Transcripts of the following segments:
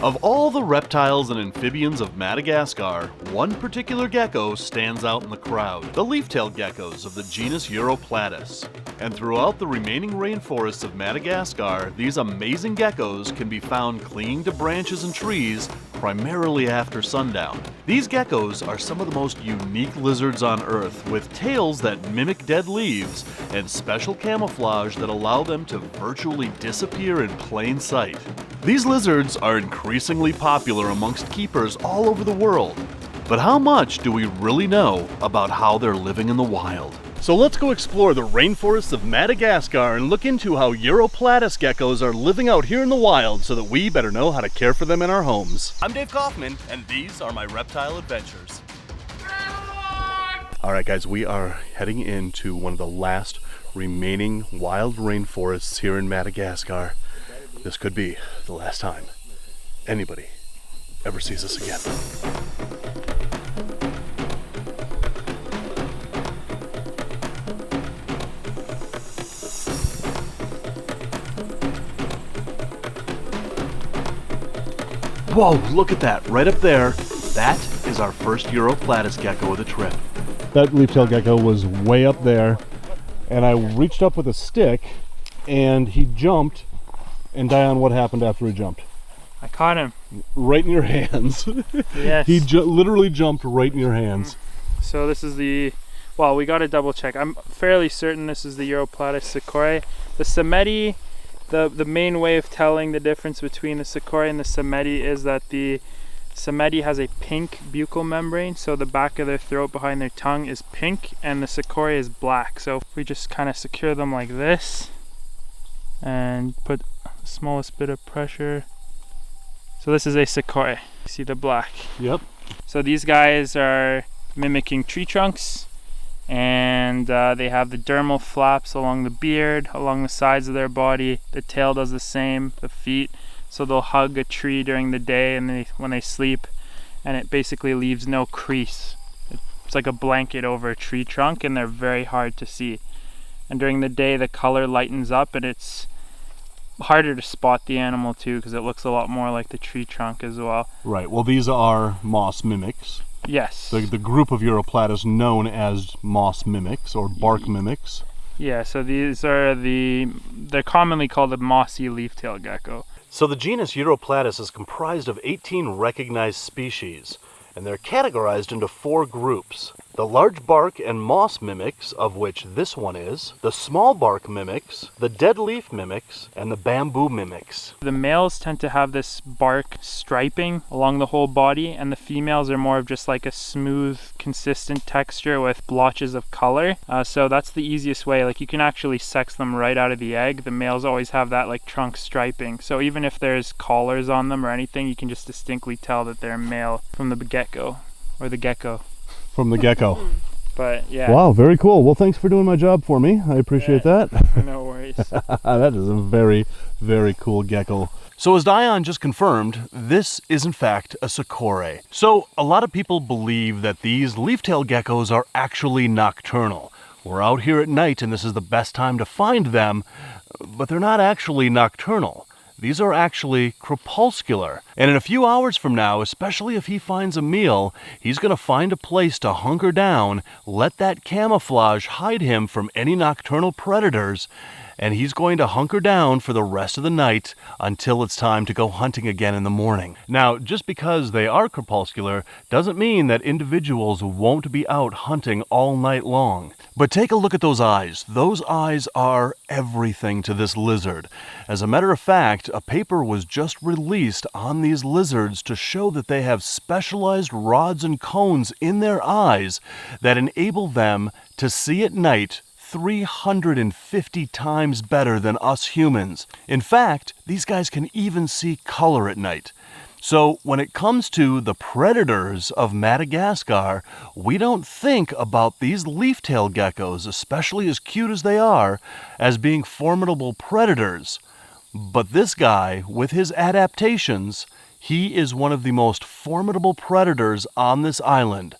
Of all the reptiles and amphibians of Madagascar, one particular gecko stands out in the crowd, the leaf-tailed geckos of the genus Uroplatus. And throughout the remaining rainforests of Madagascar, these amazing geckos can be found clinging to branches and trees, primarily after sundown. These geckos are some of the most unique lizards on Earth, with tails that mimic dead leaves and special camouflage that allow them to virtually disappear in plain sight. These lizards are increasingly popular amongst keepers all over the world. But how much do we really know about how they're living in the wild? So let's go explore the rainforests of Madagascar and look into how Uroplatus geckos are living out here in the wild so that we better know how to care for them in our homes. I'm Dave Kaufman, and these are my reptile adventures. Alright guys, we are heading into one of the last remaining wild rainforests here in Madagascar. This could be the last time anybody ever sees us again. Whoa, look at that, right up there. That is our first Uroplatus gecko of the trip. That leaf-tailed gecko was way up there, and I reached up with a stick, and he jumped. And Dion, what happened after he jumped? I caught him. Right in your hands. Yes. He literally jumped right in your hands. So this is the, well, we got to double check. I'm fairly certain this is the Uroplatus sakurae. The Sameti, the main way of telling the difference between the sakurae and the Sameti is that the Sameti has a pink buccal membrane, so the back of their throat behind their tongue is pink, and the sakurae is black. So if we just kind of secure them like this and put the smallest bit of pressure. So this is a sakurae. See the black? Yep. So these guys are mimicking tree trunks, and they have the dermal flaps along the beard, along the sides of their body. The tail does the same, the feet. So they'll hug a tree during the day and when they sleep, and it basically leaves no crease. It's like a blanket over a tree trunk, and they're very hard to see. And during the day the color lightens up, and it's harder to spot the animal too, because it looks a lot more like the tree trunk as well. Right, well these are moss mimics. Yes. The group of Uroplatus known as moss mimics or bark mimics. Yeah, so these are they're commonly called the mossy leaf-tailed gecko. So the genus Uroplatus is comprised of 18 recognized species, and they're categorized into 4 groups. The large bark and moss mimics, of which this one is, the small bark mimics, the dead leaf mimics, and the bamboo mimics. The males tend to have this bark striping along the whole body, and the females are more of just like a smooth, consistent texture with blotches of color. So that's the easiest way. Like, you can actually sex them right out of the egg. The males always have that like trunk striping. So even if there's collars on them or anything, you can just distinctly tell that they're male from the get-go, or the gecko. From the gecko. But yeah. Wow, very cool. Well, thanks for doing my job for me. I appreciate that. No worries. That is a very, very cool gecko. So as Dion just confirmed, this is in fact a sakurae. So a lot of people believe that these leaf-tailed geckos are actually nocturnal. We're out here at night and this is the best time to find them, but they're not actually nocturnal. These are actually crepuscular. And in a few hours from now, especially if he finds a meal, he's going to find a place to hunker down, let that camouflage hide him from any nocturnal predators, and he's going to hunker down for the rest of the night until it's time to go hunting again in the morning. Now, just because they are crepuscular doesn't mean that individuals won't be out hunting all night long. But take a look at those eyes. Those eyes are everything to this lizard. As a matter of fact, a paper was just released on these lizards to show that they have specialized rods and cones in their eyes that enable them to see at night 350 times better than us humans. In fact, these guys can even see color at night. So when it comes to the predators of Madagascar, we don't think about these leaf-tailed geckos, especially as cute as they are, as being formidable predators. But this guy, with his adaptations, he is one of the most formidable predators on this island.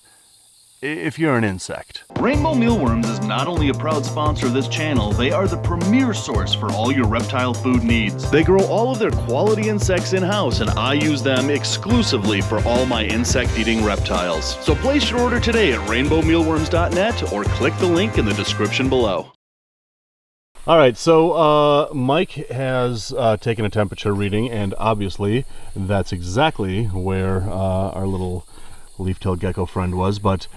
if you're an insect. Rainbow Mealworms is not only a proud sponsor of this channel, they are the premier source for all your reptile food needs. They grow all of their quality insects in-house, and I use them exclusively for all my insect-eating reptiles. So place your order today at rainbowmealworms.net or click the link in the description below. All right, so Mike has taken a temperature reading, and obviously that's exactly where our little leaf-tailed gecko friend was, but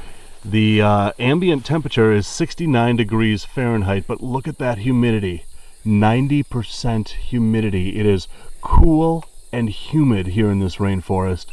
the ambient temperature is 69 degrees Fahrenheit, but look at that humidity, 90% humidity. It is cool and humid here in this rainforest,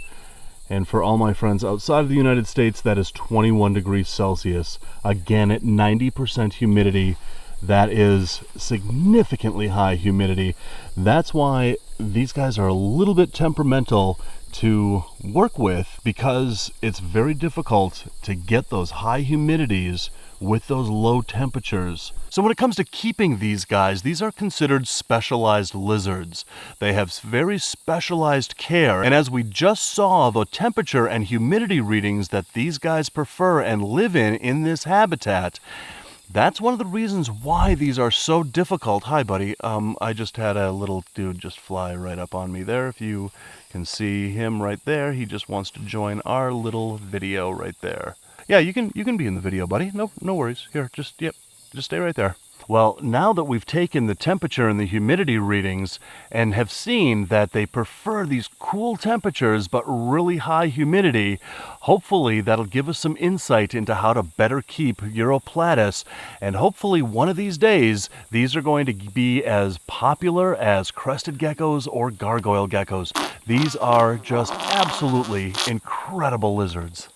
and for all my friends outside of the United States, that is 21 degrees Celsius. Again, at 90% humidity, that is significantly high humidity. That's why these guys are a little bit temperamental to work with, because it's very difficult to get those high humidities with those low temperatures. So when it comes to keeping these guys, these are considered specialized lizards. They have very specialized care, and as we just saw, the temperature and humidity readings that these guys prefer and live in this habitat, that's one of the reasons why these are so difficult. Hi, buddy. I just had a little dude just fly right up on me there. If you can see him right there, he just wants to join our little video right there. Yeah, you can be in the video, buddy. No worries. Here, just stay right there. Well, now that we've taken the temperature and the humidity readings and have seen that they prefer these cool temperatures but really high humidity, hopefully that'll give us some insight into how to better keep Uroplatus, and hopefully one of these days these are going to be as popular as crested geckos or gargoyle geckos. These are just absolutely incredible lizards.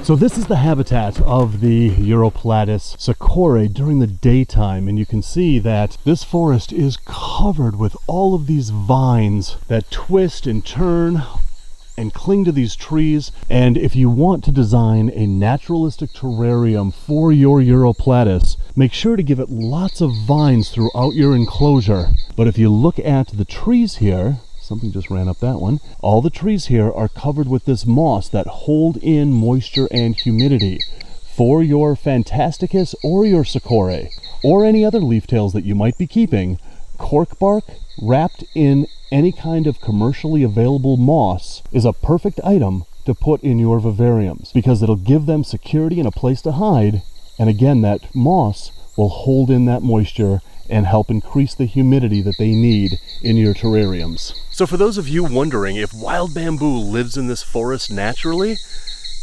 So this is the habitat of the Uroplatus sakurae during the daytime, and you can see that this forest is covered with all of these vines that twist and turn and cling to these trees. And if you want to design a naturalistic terrarium for your Uroplatus, make sure to give it lots of vines throughout your enclosure. But if you look at the trees here, something just ran up that one. All the trees here are covered with this moss that hold in moisture and humidity. For your Fantasticus or your sakurae, or any other leaf tails that you might be keeping, cork bark wrapped in any kind of commercially available moss is a perfect item to put in your vivariums, because it'll give them security and a place to hide, and again, that moss will hold in that moisture and help increase the humidity that they need in your terrariums. So for those of you wondering if wild bamboo lives in this forest naturally,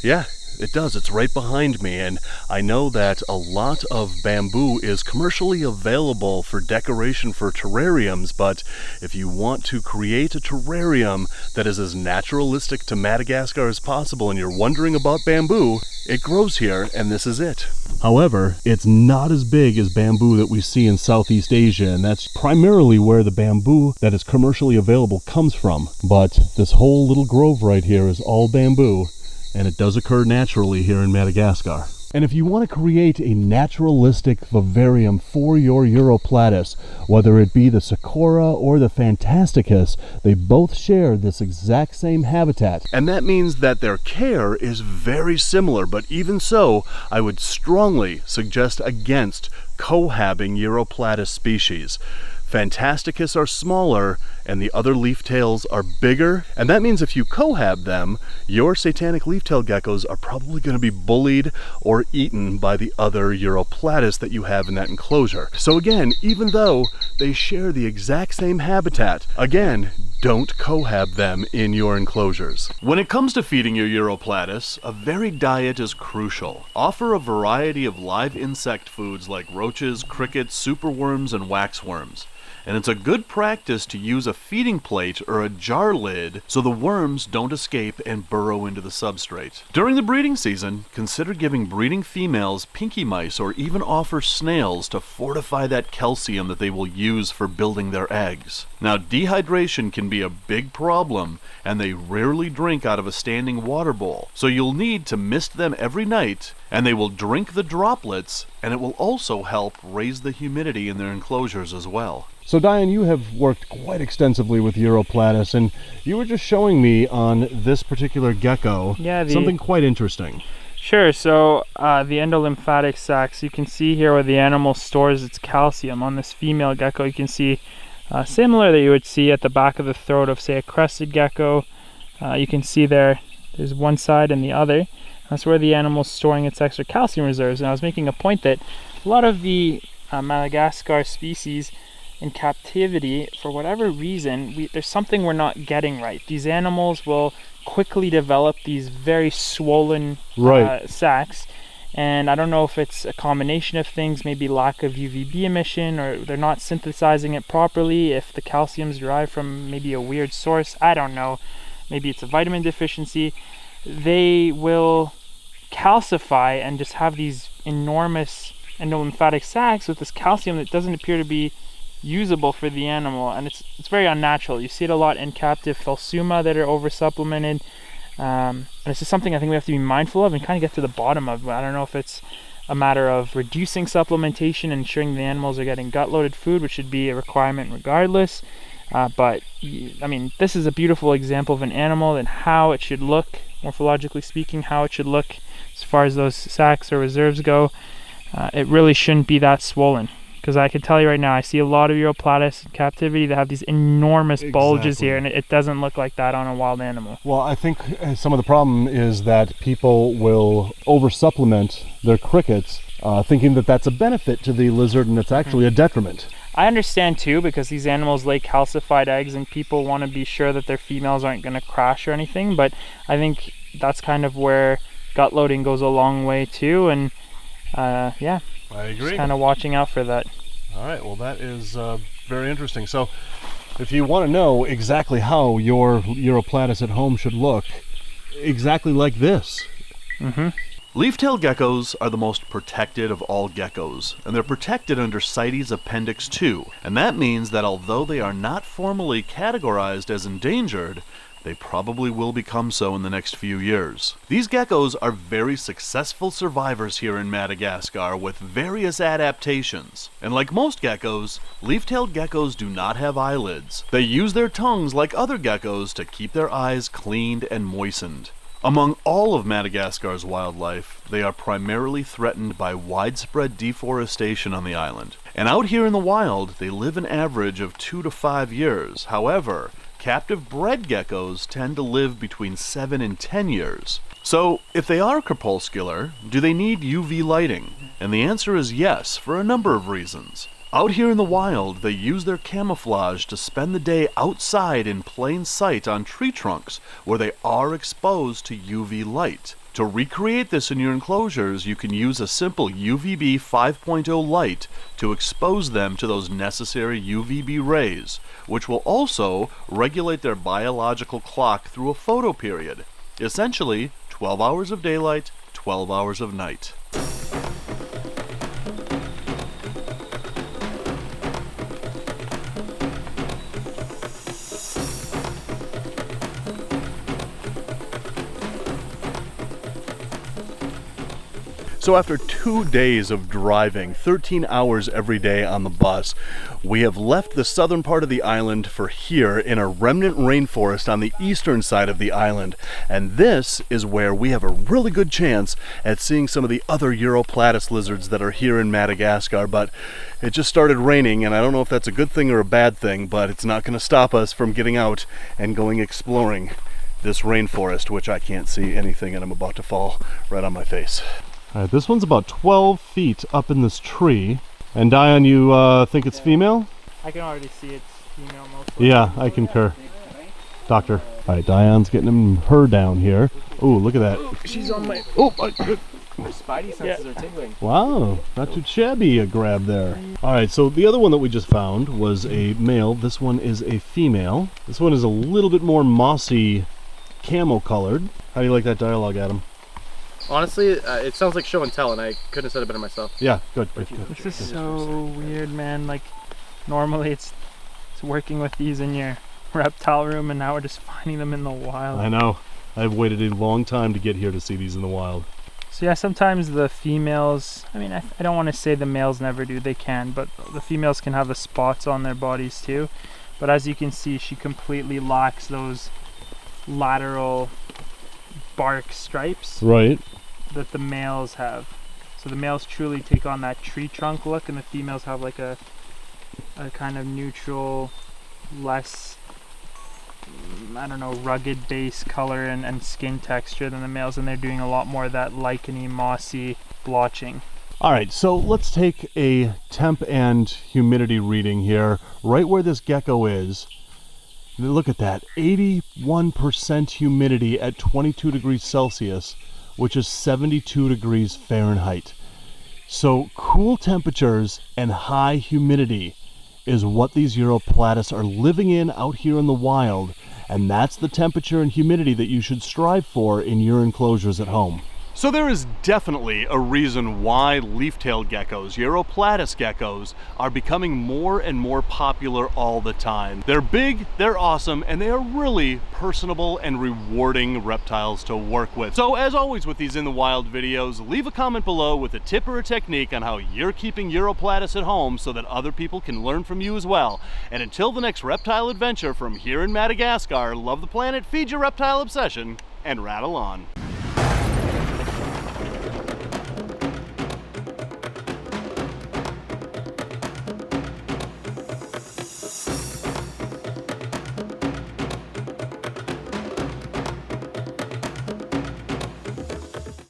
yeah, it does. It's right behind me, and I know that a lot of bamboo is commercially available for decoration for terrariums, but if you want to create a terrarium that is as naturalistic to Madagascar as possible and you're wondering about bamboo, it grows here, and this is it. However, it's not as big as bamboo that we see in Southeast Asia, and that's primarily where the bamboo that is commercially available comes from. But this whole little grove right here is all bamboo, and it does occur naturally here in Madagascar. And if you want to create a naturalistic vivarium for your Uroplatus, whether it be the Sakura or the Fantasticus, they both share this exact same habitat. And that means that their care is very similar, but even so, I would strongly suggest against cohabbing Uroplatus species. Fantasticus are smaller and the other leaf tails are bigger, and that means if you cohab them, your satanic leaf-tailed geckos are probably going to be bullied or eaten by the other Uroplatus that you have in that enclosure. So again, even though they share the exact same habitat, again, don't cohab them in your enclosures. When it comes to feeding your Uroplatus, a varied diet is crucial. Offer a variety of live insect foods like roaches, crickets, superworms, and waxworms. and it's a good practice to use a feeding plate or a jar lid so the worms don't escape and burrow into the substrate. During the breeding season, consider giving breeding females pinky mice or even offer snails to fortify that calcium that they will use for building their eggs. Now, dehydration can be a big problem, and they rarely drink out of a standing water bowl, so you'll need to mist them every night, and they will drink the droplets, and it will also help raise the humidity in their enclosures as well. So Diane, you have worked quite extensively with Uroplatus, and you were just showing me on this particular gecko something quite interesting. Sure, so the endolymphatic sacs, you can see here where the animal stores its calcium. On this female gecko, you can see similar that you would see at the back of the throat of, say, a crested gecko. You can see there's one side and the other. That's where the animal's storing its extra calcium reserves. And I was making a point that a lot of the Madagascar species in captivity, for whatever reason, there's something we're not getting right. These animals will quickly develop these very swollen sacs, and I don't know if it's a combination of things, maybe lack of UVB emission, or they're not synthesizing it properly, if the calcium's derived from maybe a weird source, I don't know, maybe it's a vitamin deficiency. They will calcify and just have these enormous endolymphatic sacs with this calcium that doesn't appear to be usable for the animal, and it's very unnatural. You see it a lot in captive Phelsuma that are over supplemented, and it's just something I think we have to be mindful of and kind of get to the bottom of. I don't know if it's a matter of reducing supplementation and ensuring the animals are getting gut loaded food, which should be a requirement regardless, but I mean, this is a beautiful example of an animal and how it should look, morphologically speaking, how it should look as far as those sacs or reserves go. It really shouldn't be that swollen, because I can tell you right now, I see a lot of Uroplatus in captivity that have these enormous bulges here, and it doesn't look like that on a wild animal. Well, I think some of the problem is that people will over-supplement their crickets, thinking that that's a benefit to the lizard, and it's actually a detriment. I understand too, because these animals lay calcified eggs, and people want to be sure that their females aren't going to crash or anything, but I think that's kind of where gut loading goes a long way too, and yeah. I agree. Just kind of watching out for that. All right, well, that is very interesting. So if you want to know exactly how your Uroplatus at home should look, exactly like this. Leaf-tailed geckos are the most protected of all geckos, and they're protected under CITES Appendix 2, and that means that although they are not formally categorized as endangered, they probably will become so in the next few years. These geckos are very successful survivors here in Madagascar with various adaptations. And like most geckos, leaf-tailed geckos do not have eyelids. They use their tongues like other geckos to keep their eyes cleaned and moistened. Among all of Madagascar's wildlife, they are primarily threatened by widespread deforestation on the island. And out here in the wild, they live an average of 2 to 5 years. However, captive bred geckos tend to live between 7 and 10 years. So, if they are crepuscular, do they need UV lighting? And the answer is yes, for a number of reasons. Out here in the wild, they use their camouflage to spend the day outside in plain sight on tree trunks, where they are exposed to UV light. To recreate this in your enclosures, you can use a simple UVB 5.0 light to expose them to those necessary UVB rays, which will also regulate their biological clock through a photo period. Essentially, 12 hours of daylight, 12 hours of night. So after 2 days of driving, 13 hours every day on the bus, we have left the southern part of the island for here in a remnant rainforest on the eastern side of the island. And this is where we have a really good chance at seeing some of the other Uroplatus lizards that are here in Madagascar. But it just started raining, and I don't know if that's a good thing or a bad thing, but it's not going to stop us from getting out and going exploring this rainforest, which I can't see anything, and I'm about to fall right on my face. All right, this one's about 12 feet up in this tree. And Diane, you think it's female? I can already see it's female mostly. Yeah, I concur. Doctor. All right, Diane's getting her down here. Oh, look at that. She's on my... Oh, my good. spidey senses are tingling. Wow, not too shabby a grab there. All right, so the other one that we just found was a male. This one is a female. This one is a little bit more mossy, camo colored. How do you like that dialogue, Adam? Honestly, it sounds like show and tell, and I couldn't have said it better myself. Yeah, good. This is so weird, man. Like, normally it's working with these in your reptile room, and now we're just finding them in the wild. I know. I've waited a long time to get here to see these in the wild. So yeah, sometimes the females, I mean, I don't want to say the males never do, they can, but the females can have the spots on their bodies too. But as you can see, she completely lacks those lateral bark stripes Right. that the males have. So the males truly take on that tree trunk look, and the females have like a kind of neutral, less, I don't know, rugged base color and skin texture than the males, and they're doing a lot more of that licheny, mossy blotching. All right, so let's take a temp and humidity reading here, right where this gecko is. Look at that, 81% humidity at 22 degrees Celsius, which is 72 degrees Fahrenheit. So cool temperatures and high humidity is what these Uroplatus are living in out here in the wild, and that's the temperature and humidity that you should strive for in your enclosures at home. So there is definitely a reason why leaf-tailed geckos, Uroplatus geckos, are becoming more and more popular all the time. They're big, they're awesome, and they are really personable and rewarding reptiles to work with. So as always with these in the wild videos, leave a comment below with a tip or a technique on how you're keeping Uroplatus at home so that other people can learn from you as well. And until the next reptile adventure from here in Madagascar, love the planet, feed your reptile obsession, and rattle on.